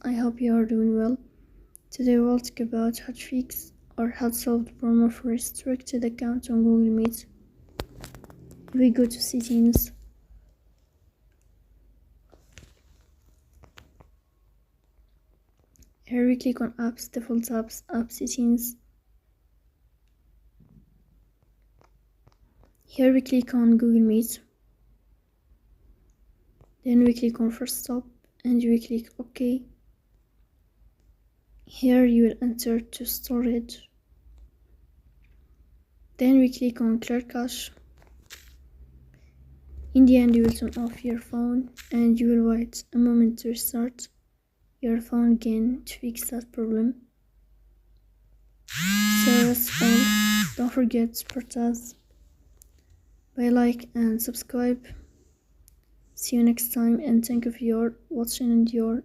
I hope you are doing well. Today we'll talk about how to fix or how to solve the problem of a restricted account on Google Meet. We go to settings. Here we click on apps, default apps, app settings. Here we click on Google Meet. Then we click on first stop and we click OK. Here you will enter to storage. Then we click on clear cache. In the end, you will turn off your phone and you will wait a moment to restart your phone again to fix that problem. So that's all. Don't forget to support us by like and subscribe. See you next time and thank you for your watching and your